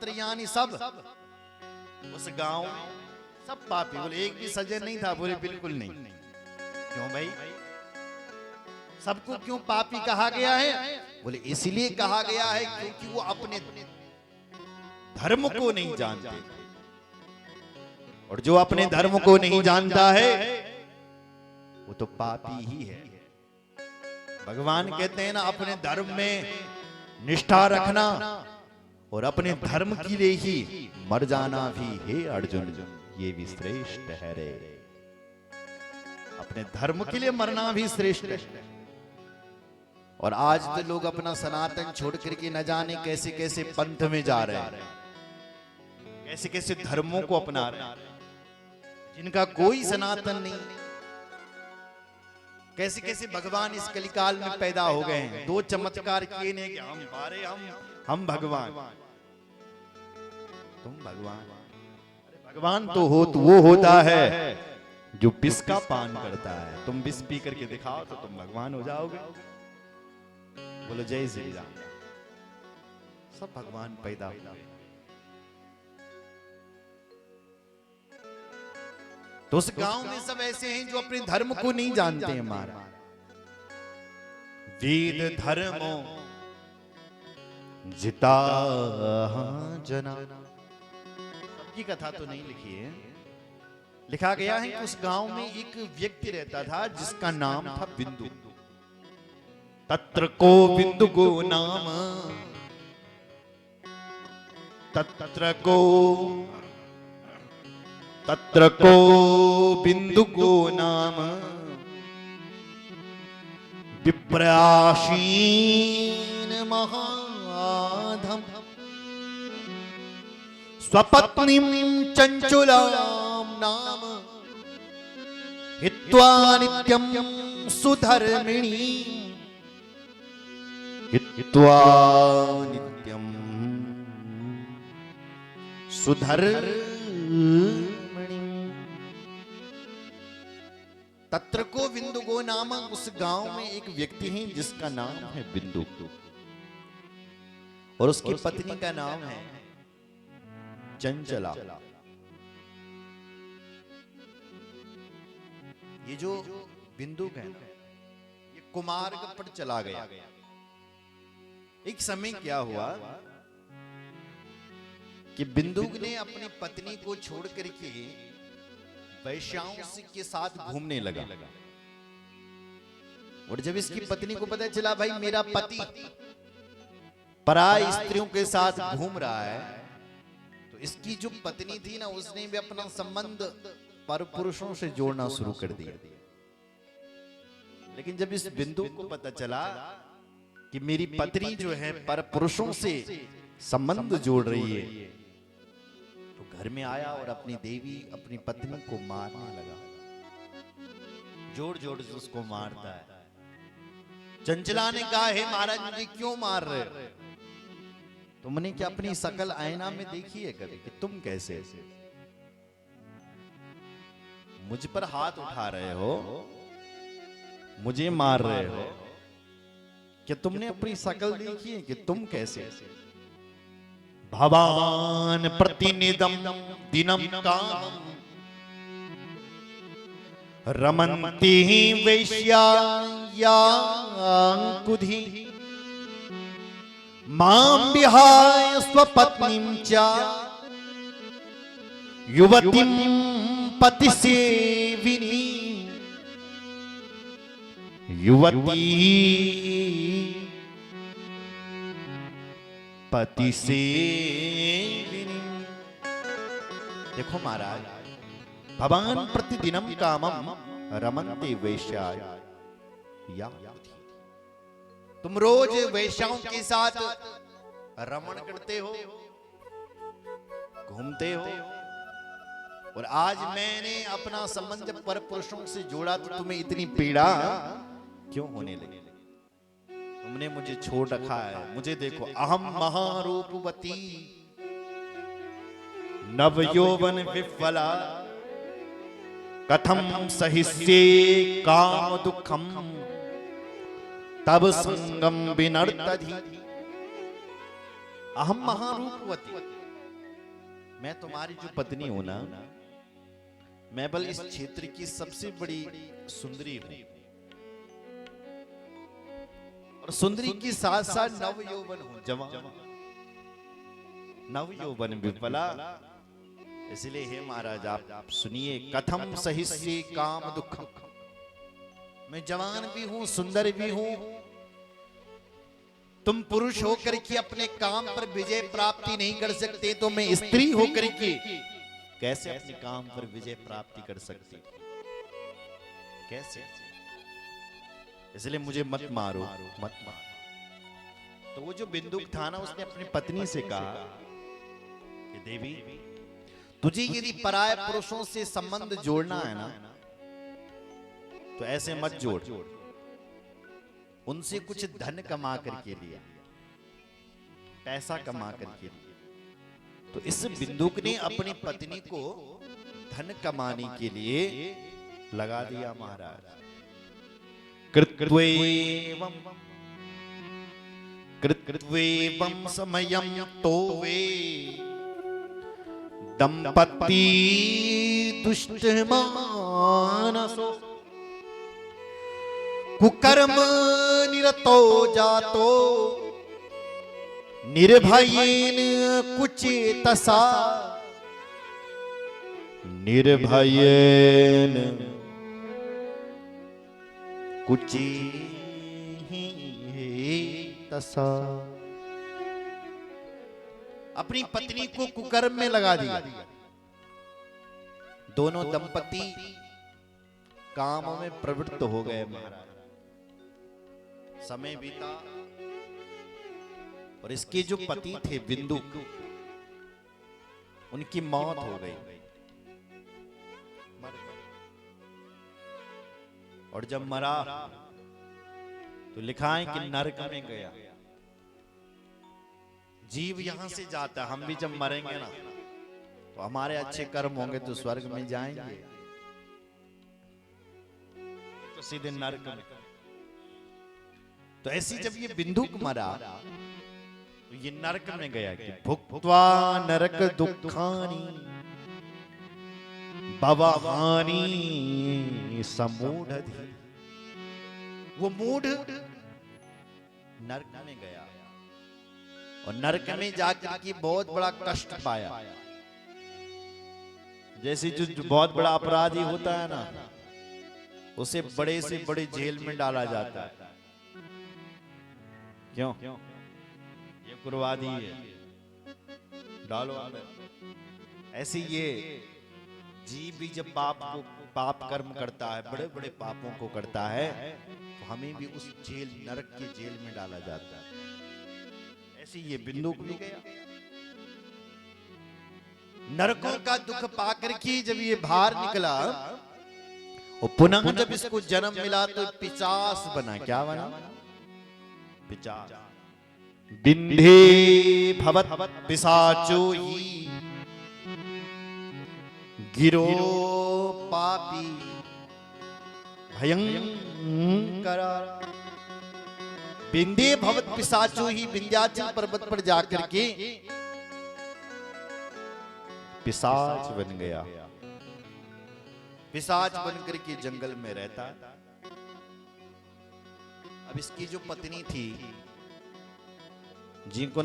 अंतर्यामी सब उस गांव सब पापी। बोले एक भी सज्जन नहीं था? बोले बिल्कुल नहीं। क्यों भाई, सबको क्यों पापी कहा गया है? बोले इसलिए कहा गया है क्योंकि वो अपने धर्म को नहीं जानते, और जो अपने धर्म को नहीं जानता है वो तो पापी ही है। भगवान कहते हैं ना, अपने धर्म में निष्ठा रखना और अपने धर्म के लिए ही मर जाना भी, हे अर्जुन, ये भी श्रेष्ठ है रे। अपने धर्म के लिए मरना भी श्रेष्ठ है। और आज तो लोग अपना सनातन छोड़ करके न जाने कैसे कैसे पंथ में जा रहे हैं, कैसे कैसे धर्मों को अपना रहे हैं, जिनका कोई सनातन नहीं। कैसे कैसे भगवान इस कलिकाल में पैदा हो गए हैं। दो चमत्कार किए ने कि हम भगवान, तुम भगवान। अरे भगवान तो वो होता है जो विष का पान करता है। तुम विष पी करके दिखाओ तो तुम भगवान हो जाओगे। बोलो जय श्री राम। सब भगवान पैदा हुए। तो उस गांव में सब ऐसे हैं जो अपने धर्म को नहीं जानते हैं। हमारा वेद धर्मो जिता जना, सबकी कथा तो नहीं लिखी है। लिखा गया है कि उस गांव में एक व्यक्ति रहता था जिसका नाम था बिंदु। तत्र को बिंदु को नाम, तत्र को बिंदु को नाम, विप्रासीन महाधम, स्वपत्नीं चंचुलां नाम, हित्वा नित्यं सुधर्मिणी, हित्वा नित्यं सुधर्मिणी। तत्र को बिंदु गो नाम, उस गांव में एक व्यक्ति है जिसका नाम है बिंदु, और उसकी पत्नी का नाम है चंचला। ये जो बिंदु है ये कुमार्ग पर चला गया। एक समय क्या हुआ कि बिंदु ने अपनी पत्नी को छोड़ करके वैश्याओं के साथ घूमने लगा। और जब इसकी पत्नी को पता चला भाई मेरा पति पराई स्त्रियों के साथ घूम रहा है, तो इसकी जो पत्नी थी ना, उसने भी अपना संबंध पर पुरुषों से जोड़ना शुरू कर दिया। लेकिन जब इस बिंदु को पता चला कि मेरी पत्नी जो है पर पुरुषों से संबंध जोड़ रही है, तो घर में आया और अपनी देवी अपनी पत्नी को मारने लगा। जोड़ जोड़ से उसको मारता है। चंचला ने कहा, हे महाराज मुझे क्यों मार रहे हो? तुमने क्या अपनी शकल आईना में देखी है कभी कि तुम कैसे मुझ पर हाथ उठा रहे हो, मुझे मार रहे हो? क्या तुमने अपनी शकल देखी है कि तुम कैसे? भवान प्रतिनिदम दिनम काम रमन्ति वैश्याकुधि मां विहाय स्वपत्नीं च युवतीं पतिसेविनी युवती पतिसेविनी। देखो महाराज, भवान प्रतिदिनम कामम रमन्ते वैश्याया, तुम रोज वैश्याओं के साथ रमण करते हो, घूमते हो, और आज मैंने अपना संबंध जब पर पुरुषों से जोड़ा तो तुम्हें इतनी पीड़ा क्यों होने लगी? तुमने मुझे छोड़ रखा है। मुझे देखो, अहम महारूपवती नव यौवन विफला कथम सहिष्ये काम दुखम तब संगम विनर्तधि। अहम महारूपवती, मैं तुम्हारी जो पत्नी हूं ना, मैं बल इस क्षेत्र की सबसे बड़ी सुंदरी हूं, और सुंदरी के साथ साथ नव यौवन हूं, जवान नव यौवन विफला। इसलिए हे महाराज आप सुनिए, कथम सहिष्ये काम दुखम। मैं जवान भी हूं, सुंदर भी हूं। तुम पुरुष होकर के अपने काम पर विजय प्राप्ति नहीं कर सकते, तो मैं स्त्री होकर के कैसे अपने काम पर विजय प्राप्ति कर सकती? कैसे? इसलिए मुझे मत मारो, मत मारो। तो वो जो बिंदुक था ना, उसने अपनी पत्नी से कहा कि देवी, तुझे यदि पराये पुरुषों से संबंध जोड़ना है ना, तो ऐसे मत जोड़। उनसे कुछ धन कमा करके लिया, पैसा कमा करके लिया। तो इस बिंदुक ने अपनी पत्नी को धन कमाने के लिए लगा दिया महाराज। कृत्वेवं समयं तो वे दंपती दुष्ट मानसो कुकर्म निरतो जातो निर्भयेन कुचेतसा। निर्भयेन कुचेतसा। अपनी पत्नी को कुकर्म में लगा दिया। दोनों दंपति काम में प्रवृत्त हो गए महाराज। समय बीता और इसके जो पति थे बिंदुक, उनकी मौत हो गई। और जब मरा तो लिखा है कि नरक में गया। जीव यहां से जाता, हम भी जब मरेंगे ना, तो हमारे अच्छे कर्म होंगे तो स्वर्ग में जाएंगे, तो सीधे नरक में। तो ऐसी जब ये बिंदुक मरा, तो ये नरक में गया कि भुक्त्वा नरक दुखानी भवहानि समूढ़धि। वो मूढ़ नरक में गया और नरक में जाकर के बहुत बड़ा कष्ट पाया। जैसे जो बहुत बड़ा अपराधी होता है ना, उसे बड़े से बड़े जेल में डाला जाता है। क्यों? ये कुर्बानी है, डालो अंदर। ऐसे ये जीव भी जब पाप कर्म करता है, बड़े बड़े पापों को करता है, तो हमें भी उस जेल, नरक के जेल में डाला जाता है। ऐसे ये बिंदुक भी गया। नरकों का दुख पाकर के जब ये बाहर निकला, और पुनः जब इसको जन्म मिला तो पिशाच बना। क्या बना? पिशाच। बिंधे भवत पिशाचो ही गिरो पापी भयंकर। बिंदे भवत पिशाचो ही, विंध्याचल पर्वत पर जाकर के पिशाच बन गया। पिशाच बनकर के जंगल में रहता। अब इसकी जो पत्नी थी, जिनको